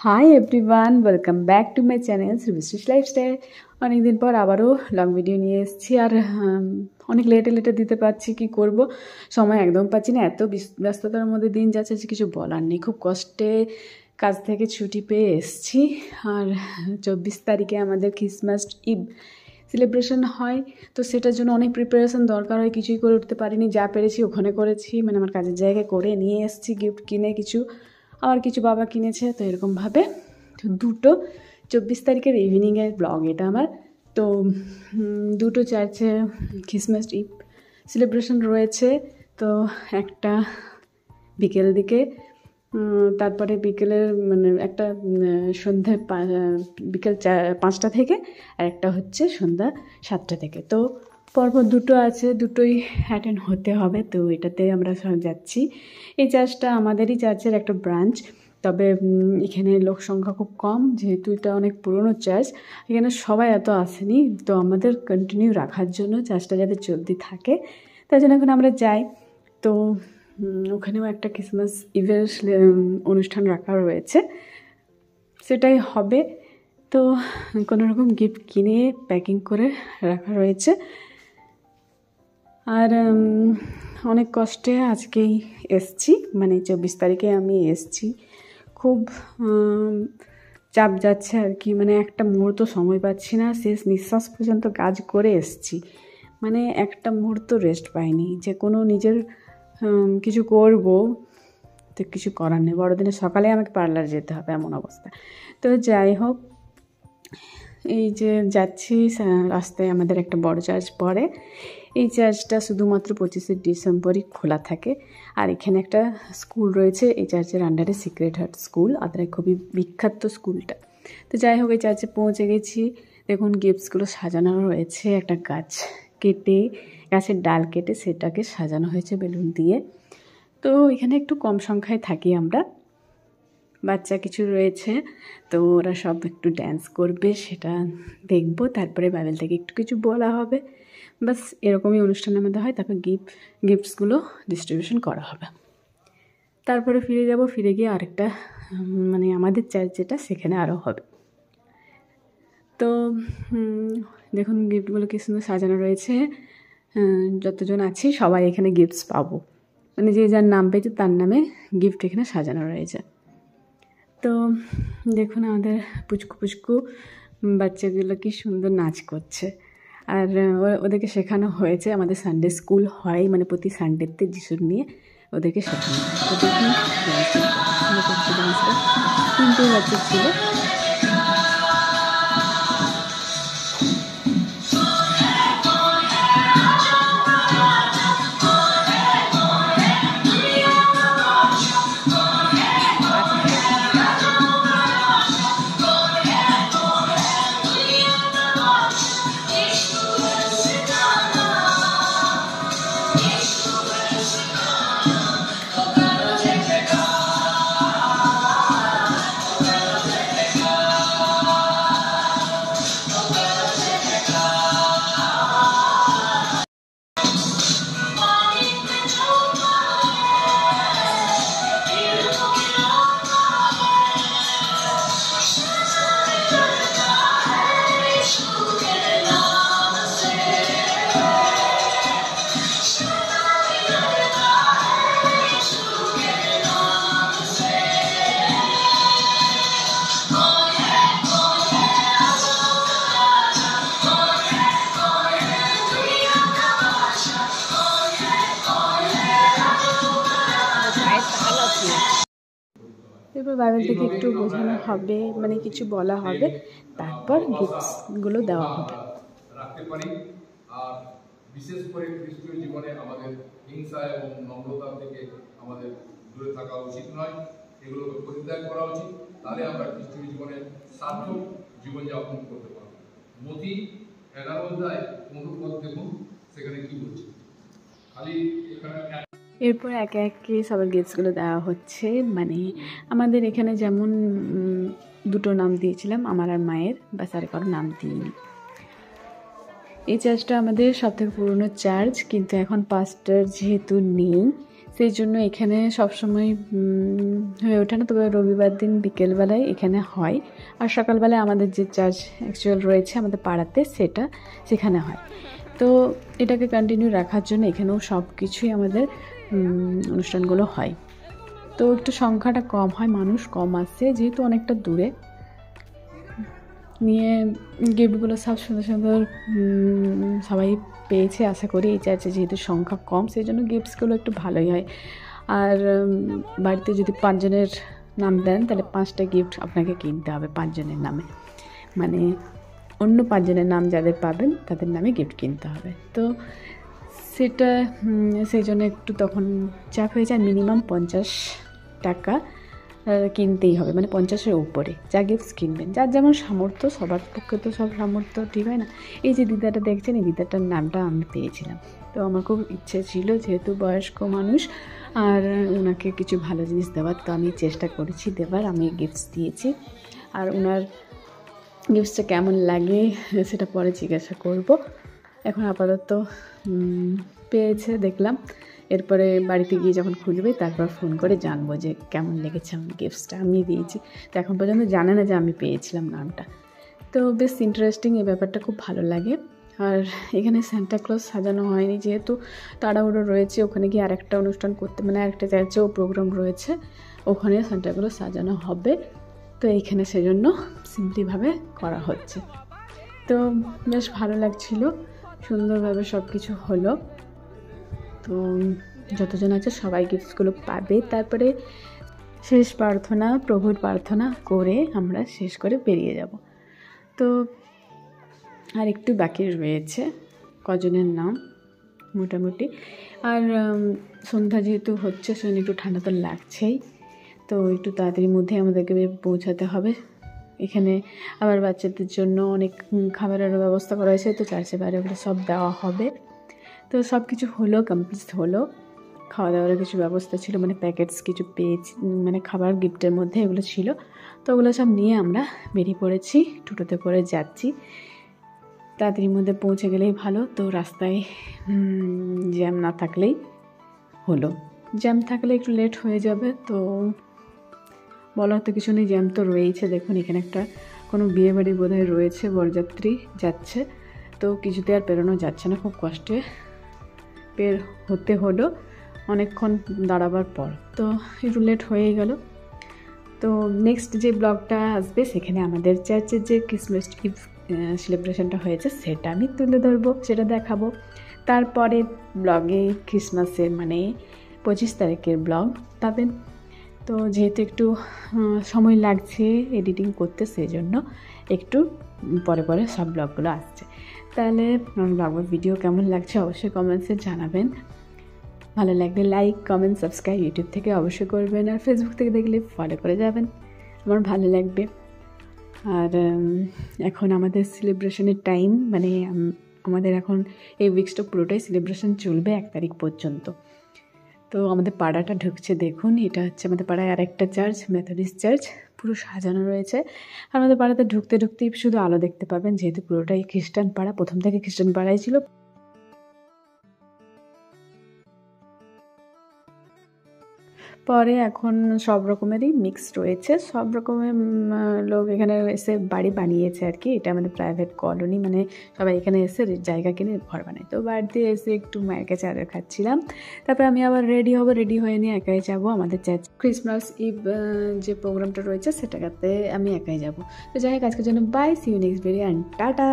High everyone, welcome back to my channel শ্রীবিশ্রীস lifestyle. অনেকদিন পর আবারও লং ভিডিও নিয়ে এসেছি। আর অনেক লেটে দিতে পারছি, কি করব, সময় একদম পাচ্ছি না। এত ব্যস্ততার মধ্যে দিন যাচ্ছে যে কিছু বলার নেই। খুব কষ্টে কাজ থেকে ছুটি পেয়ে এসেছি। আর 24 তারিখে আমাদের ক্রিসমাস ইভ সেলিব্রেশন হয়, তো সেটার জন্য অনেক প্রিপারেশন দরকার হয়। কিছুই করে উঠতে পারিনি, যা পেরেছি ওখানে করেছি, মানে আমার কাজের জায়গায় করে নিয়ে এসেছি গিফট কিনে, কিছু আবার কিছু বাবা কিনেছে। তো এরকমভাবে দুটো 24 তারিখের ইভিনিংয়ের ব্লগ এটা আমার। তো দুটো চার্চে ক্রিসমাস ইভ সেলিব্রেশন রয়েছে। তো একটা বিকেল দিকে, তারপরে বিকেলের মানে একটা সন্ধ্যে বিকেল 5টা থেকে, আর একটা হচ্ছে সন্ধ্যা 7টা থেকে। তো পরপর দুটো আছে, দুটোই অ্যাটেন্ড হতে হবে। তো এটাতে আমরা সব যাচ্ছি। এই চার্চটা আমাদেরই চার্চের একটা ব্রাঞ্চ, তবে এখানে লোক সংখ্যা খুব কম, যেহেতু এটা অনেক পুরনো চার্চ। এখানে সবাই এত আসেনি, তো আমাদের কন্টিনিউ রাখার জন্য চার্চটা যাতে চলতে থাকে, তার জন্য এখন আমরা যাই। তো ওখানেও একটা ক্রিসমাস ইভের অনুষ্ঠান রাখা রয়েছে, সেটাই হবে। তো কোনো রকম গিফট কিনে প্যাকিং করে রাখা রয়েছে। আর অনেক কষ্টে আজকেই এসছি, মানে 24 তারিখে আমি এসছি। খুব চাপ যাচ্ছে আর কি, মানে একটা মুহূর্ত সময় পাচ্ছি না। শেষ নিঃশ্বাস পর্যন্ত কাজ করে এসছি, মানে একটা মুহূর্ত রেস্ট পাইনি। যে কোনো নিজের কিছু করব, তো কিছু করার নেই। বড়দিনের সকালে আমাকে পার্লার যেতে হবে, এমন অবস্থা। তো যাই হোক, এই যে যাচ্ছি, রাস্তায় আমাদের একটা বড় চার্চ পড়ে। এই চার্চটা শুধুমাত্র 25শে ডিসেম্বরই খোলা থাকে। আর এখানে একটা স্কুল রয়েছে এই চার্চের আন্ডারে, সিক্রেট হার্ট স্কুল, আদ্রায় খুবই বিখ্যাত স্কুলটা। তো যাই হোক, এই চার্চে পৌঁছে গেছি। দেখুন গিফটসগুলো সাজানো রয়েছে। একটা গাছের ডাল কেটে সেটাকে সাজানো হয়েছে বেলুন দিয়ে। তো এখানে একটু কম সংখ্যায় থাকি আমরা, বাচ্চা কিছু রয়েছে, তো ওরা সব একটু ড্যান্স করবে, সেটা দেখবো। তারপরে বাইবেল থেকে একটু কিছু বলা হবে, বাস এরকমই অনুষ্ঠানের মধ্যে হয়। তারপর গিফটসগুলো ডিস্ট্রিবিউশন করা হবে। তারপরে ফিরে যাব, ফিরে গিয়ে আরেকটা মানে আমাদের চার্চ যেটা, সেখানে আরও হবে। তো দেখুন গিফটগুলো কি সুন্দর সাজানো রয়েছে। যতজন আছি সবাই এখানে গিফটস পাবো, মানে যে যার নাম পেয়েছে তার নামে গিফট এখানে সাজানো রয়েছে। তো দেখুন আমাদের পুচকু বাচ্চাগুলো কি সুন্দর নাচ করছে। আর ওদেরকে শেখানো হয়েছে, আমাদের সানডে স্কুল হয়, মানে প্রতি সানডেতে যিশুর নিয়ে ওদেরকে শেখানো হয়। তো দেখুন ডান্সটা 3টে বাচ্চা ছিল। এরপর বাইবেল থেকে একটু বোঝানো হবে, মানে কিছু বলা হবে, তারপর গিফটসগুলো দেওয়া হবে। রাখতে পারি। আর বিশেষ করে খ্রিস্টীয় জীবনে আমাদের হিংসা এবং নম্রতা থেকে আমাদের দূরে থাকা উচিত নয়, এগুলোকে পরিত্যাগ করা উচিত। তাহলে আমরা খ্রিস্টীয় জীবনে সার্থক জীবনযাপন করতে পারব। মতি 11 অধ্যায় 15 পদ দেখুন, সেখানে কি বলছে। খালি এখানে এরপর একে একে সবার গিফটসগুলো দেওয়া হচ্ছে। মানে আমাদের এখানে যেমন দুটো নাম দিয়েছিলাম, আমার আর মায়ের, বাস আর কারো নাম দিইনি। এই চার্চটা আমাদের সবথেকে পুরনো চার্চ, কিন্তু এখন পাস্টার যেহেতু নেই, সেই জন্য এখানে সবসময় হয়ে ওঠে না, তবে রবিবার দিন বিকেলবেলায় এখানে হয়। আর সকালবেলায় আমাদের যে চার্চ অ্যাকচুয়াল রয়েছে আমাদের পাড়াতে সেখানে হয়। তো এটাকে কন্টিনিউ রাখার জন্য এখানেও সব কিছুই আমাদের অনুষ্ঠানগুলো হয়। তো একটু সংখ্যাটা কম হয়, মানুষ কম আসছে যেহেতু অনেকটা দূরে। নিয়ে গিফটগুলো সব সুন্দর সুন্দর সবাই পেয়েছে আশা করি। এই চার্চে যেহেতু সংখ্যা কম সেই জন্য গিফটসগুলো একটু ভালোই হয়। আর বাড়িতে যদি 5 জনের নাম দেন তাহলে 5টা গিফট আপনাকে কিনতে হবে 5 জনের নামে, মানে অন্য 5 জনের নাম যাদের পাবেন তাদের নামে গিফট কিনতে হবে। তো সেটা সেই জন্য একটু তখন চাপ হয়ে যায়। মিনিমাম 50 টাকা কিনতেই হবে, মানে 50-এর উপরে যা গিফটস কিনবেন, যার যেমন সামর্থ্য। সবার পক্ষে তো সব সামর্থ্য ঠিক হয় না। এই যে দিদাটা দেখছেন, এই দিদাটার নামটা আমি পেয়েছিলাম। তো আমার খুব ইচ্ছে ছিল যেহেতু বয়স্ক মানুষ আর ওনাকে কিছু ভালো জিনিস দেওয়ার, তো আমি চেষ্টা করেছি দেওয়ার। আমি গিফটস দিয়েছি আর ওনার গিফটসটা কেমন লাগে সেটা পরে জিজ্ঞাসা করব। এখন আপাতত পেয়েছে দেখলাম, এরপরে বাড়িতে গিয়ে যখন খুলবে তারপর ফোন করে জানবো যে কেমন লেগেছে আমার গিফটসটা। আমি দিয়েছি তো এখন পর্যন্ত জানে না যে আমি পেয়েছিলাম নামটা। তো বেশ ইন্টারেস্টিং, এই ব্যাপারটা খুব ভালো লাগে। আর এখানে সান্টা ক্লজ সাজানো হয়নি যেহেতু তাড়াহুড়ো রয়েছে, ওখানে গিয়ে আরেকটা অনুষ্ঠান করতে, মানে আরেকটা চার্চেও প্রোগ্রাম রয়েছে, ওখানে সান্টা ক্লজ সাজানো হবে। তো এইখানে সেজন্য সিম্পলিভাবে করা হচ্ছে। তো বেশ ভালো লাগছিল, সুন্দরভাবে সব কিছু হলো। তো যতজন আছে সবাই গিফটসগুলো পাবে। তারপরে শেষ প্রার্থনা, প্রভুর প্রার্থনা করে আমরা শেষ করে বেরিয়ে যাব। তো আর একটু বাকি রয়েছে, কজনের নাম মোটামুটি। আর সন্ধ্যা যেহেতু হচ্ছে সেজন্য একটু ঠান্ডা তো লাগছেই, তো একটু তাড়াতাড়ির মধ্যে আমাদেরকে পৌঁছাতে হবে। এখানে আবার বাচ্চাদের জন্য অনেক খাবারেরও ব্যবস্থা করা হয়েছে, তো চার্চের বাইরে ওগুলো সব দেওয়া হবে। তো সব কিছু হলো, কমপ্লিট হলো। খাওয়া দাওয়ার কিছু ব্যবস্থা ছিল, মানে প্যাকেটস কিছু পেয়েছি, মানে খাবার গিফটের মধ্যে এগুলো ছিল। তো ওগুলো সব নিয়ে আমরা বেরিয়ে পড়েছি, টোটোতে করে যাচ্ছি। তাড়াতাড়ির মধ্যে পৌঁছে গেলেই ভালো। তো রাস্তায় জ্যাম না থাকলেই হলো, জ্যাম থাকলে একটু লেট হয়ে যাবে। তো বলার তো কিছু নেই, জ্যাম তো রয়েছে। দেখুন এখানে একটা কোনো বিয়ে বাড়ি বোধহয় রয়েছে, বরযাত্রী যাচ্ছে, তো কিছুতে আর পেরোনো যাচ্ছে না, খুব কষ্টে বের হতে হলো অনেকক্ষণ দাঁড়াবার পর। তো একটু লেট হয়ে গেল। তো নেক্সট যে ব্লগটা আসবে সেখানে আমাদের চার্চের যে ক্রিসমাস ইভ সেলিব্রেশনটা হয়েছে সেটা আমি তুলে ধরবো, সেটা দেখাবো। তারপরে ব্লগে ক্রিসমাসের মানে 25 তারিখের ব্লগ পাবেন। তো যেহেতু একটু সময় লাগছে এডিটিং করতে, সেই জন্য একটু পরে পরে সব ব্লগগুলো আসছে। তাহলে ব্লগ ভিডিও কেমন লাগছে অবশ্যই কমেন্টসে জানাবেন। ভালো লাগলে লাইক, কমেন্ট, সাবস্ক্রাইব ইউটিউব থেকে অবশ্যই করবেন, আর ফেসবুক থেকে দেখলে ফলো করে যাবেন, আমার ভালো লাগবে। আর এখন আমাদের সেলিব্রেশনের টাইম, মানে আমাদের এখন এই উইকসটা পুরোটাই সেলিব্রেশন চলবে 1 তারিখ পর্যন্ত। তো আমাদের পাড়াটা ঢুকছে, দেখুন এটা হচ্ছে আমাদের পাড়ায় আরেকটা চার্চ, মেথডিস্ট চার্চ, পুরো সাজানো রয়েছে। আর আমাদের পাড়াতে ঢুকতে ঢুকতেই শুধু আলো দেখতে পাবেন, যেহেতু পুরোটাই খ্রিস্টান পাড়া, প্রথম থেকে খ্রিস্টান পাড়াই ছিল। পরে এখন সব রকমেরই মিক্স রয়েছে, সব রকমের লোক এখানে এসে বাড়ি বানিয়েছে আর কি। এটা আমাদের প্রাইভেট কলোনি, মানে সবাই এখানে এসে জায়গা কিনে ঘর বানায়। তো বাড়িতে এসে একটু মায়ের কাছে আদর খাচ্ছিলাম। তারপর আমি আবার রেডি হব, রেডি হয়ে নিয়ে একাই যাব আমাদের চার্চ ক্রিসমাস ইভ যে প্রোগ্রামটা রয়েছে সেটাতে আমি একাই যাব। তো যাই হোক, আজকের জন্য bye, see you next video and tata.